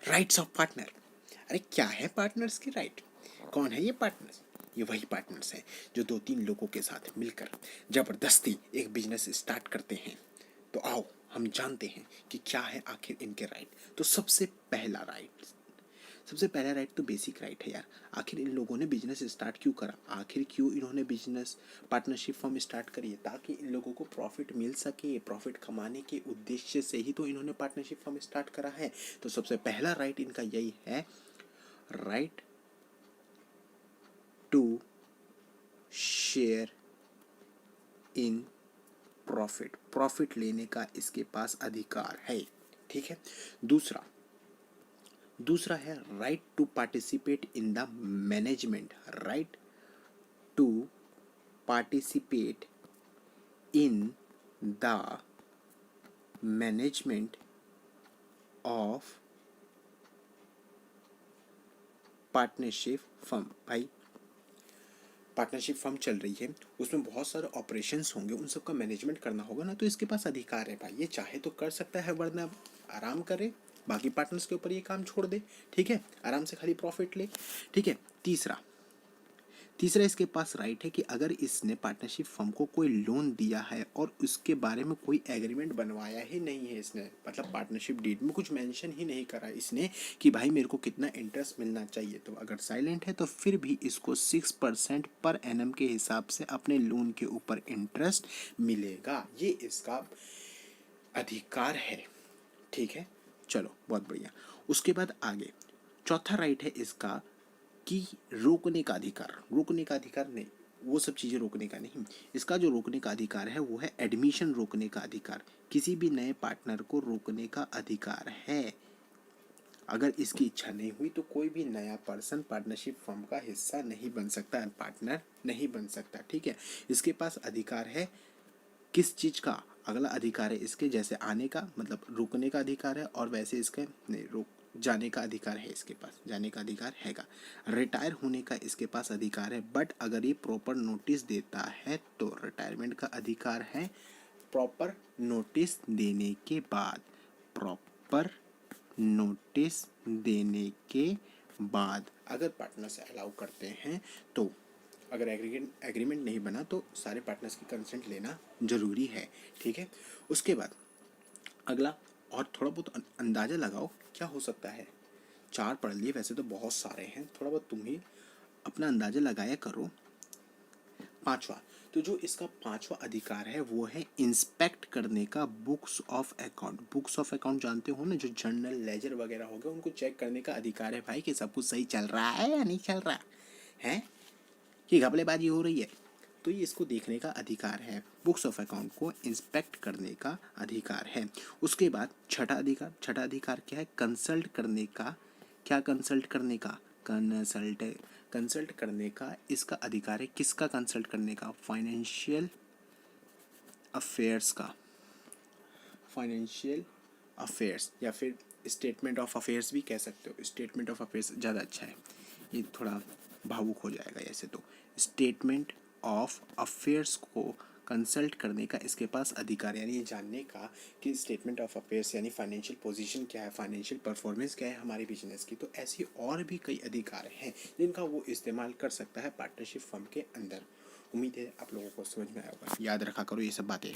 Rights of partner. अरे क्या है पार्टनर्स की राइट? कौन है ये पार्टनर्स? ये वही पार्टनर्स हैं जो दो तीन लोगों के साथ मिलकर जबरदस्ती एक बिजनेस स्टार्ट करते हैं। तो आओ हम जानते हैं कि क्या है आखिर इनके राइट। तो सबसे पहला राइट तो बेसिक राइट है यार। आखिर इन लोगों ने बिजनेस स्टार्ट क्यों करा? आखिर क्यों इन्होंने बिजनेस पार्टनरशिप फर्म स्टार्ट करी है? ताकि इन लोगों को प्रॉफिट मिल सके। प्रॉफिट कमाने के उद्देश्य से ही तो इन्होंने पार्टनरशिप फर्म स्टार्ट करा है। तो सबसे पहला राइट इनका यही है, right to share in profit. Profit लेने का इसके पास अधिकार है। ठीक है। दूसरा है right to participate in the management. Right to participate in the management of partnership firm. भाई पार्टनरशिप फर्म चल रही है, उसमें बहुत सारे ऑपरेशंस होंगे, उन सब का मैनेजमेंट करना होगा ना, तो इसके पास अधिकार है भाई। ये चाहे तो कर सकता है, वरना आराम करे, बाकी पार्टनर्स के ऊपर ये काम छोड़ दे। ठीक है, आराम से खाली प्रॉफिट ले। ठीक है। तीसरा इसके पास राइट है कि अगर इसने पार्टनरशिप फर्म को कोई लोन दिया है और उसके बारे में कोई एग्रीमेंट बनवाया ही नहीं है इसने, मतलब पार्टनरशिप डीड में कुछ मेंशन ही नहीं करा इसने कि भाई मेरे को कितना इंटरेस्ट मिलना चाहिए, तो अगर साइलेंट है तो फिर भी इसको 6% पर एनम के हिसाब से अपने लोन के ऊपर इंटरेस्ट मिलेगा। ये इसका अधिकार है। ठीक है, चलो बहुत बढ़िया। उसके बाद आगे चौथा राइट है इसका कि रोकने का अधिकार नहीं, वो सब चीज़ें रोकने का नहीं। इसका जो रोकने का अधिकार है वो है एडमिशन रोकने का अधिकार। किसी भी नए पार्टनर को रोकने का अधिकार है। अगर इसकी इच्छा नहीं हुई तो कोई भी नया पर्सन पार्टनरशिप फर्म का हिस्सा नहीं बन सकता, पार्टनर नहीं बन सकता। ठीक है। इसके पास अधिकार है किस चीज़ का? अगला अधिकार है इसके जैसे आने का, मतलब रुकने का अधिकार है, और वैसे इसके नहीं रुक जाने का अधिकार है। इसके पास जाने का अधिकार हैगा। रिटायर होने का इसके पास अधिकार है, बट अगर ये प्रॉपर नोटिस देता है तो रिटायरमेंट का अधिकार है प्रॉपर नोटिस देने के बाद। प्रॉपर नोटिस देने के बाद अगर पार्टनर से अलाउ करते हैं तो। अगर एग्रीमेंट नहीं बना तो सारे पार्टनर्स की कंसेंट लेना जरूरी है। ठीक है। उसके बाद अगला, और थोड़ा बहुत अंदाज़ा लगाओ क्या हो सकता है। 4 पढ़ लिए, वैसे तो बहुत सारे हैं, थोड़ा बहुत तुम ही अपना अंदाज़ा लगाया करो। पांचवा, तो जो इसका पांचवा अधिकार है वो है इंस्पेक्ट करने का books of account. Books of account जानते हो ना, जो जर्नल लेजर वगैरह हो गया, उनको चेक करने का अधिकार है भाई कि सब कुछ सही चल रहा है या नहीं चल रहा है, कि घपलेबाजी हो रही है। तो ये इसको देखने का अधिकार है, बुक्स ऑफ अकाउंट को इंस्पेक्ट करने का अधिकार है। उसके बाद छठा अधिकार क्या है? कंसल्ट करने का। क्या कंसल्ट करने का? कंसल्ट करने का इसका अधिकार है। किसका कंसल्ट करने का? फाइनेंशियल अफेयर्स का। फाइनेंशियल अफेयर्स या फिर स्टेटमेंट ऑफ अफेयर्स भी कह सकते हो। स्टेटमेंट ऑफ अफेयर्स ज़्यादा अच्छा है, ये थोड़ा भावुक हो जाएगा ऐसे तो। स्टेटमेंट ऑफ अफेयर्स को कंसल्ट करने का इसके पास अधिकार, यानी ये जानने का कि स्टेटमेंट ऑफ अफेयर्स यानी फाइनेंशियल पोजीशन क्या है, फाइनेंशियल परफॉर्मेंस क्या है हमारे बिजनेस की। तो ऐसी और भी कई अधिकार हैं जिनका वो इस्तेमाल कर सकता है पार्टनरशिप फर्म के अंदर। उम्मीद है आप लोगों को समझ में आया होगा। याद रखा करो ये सब बातें।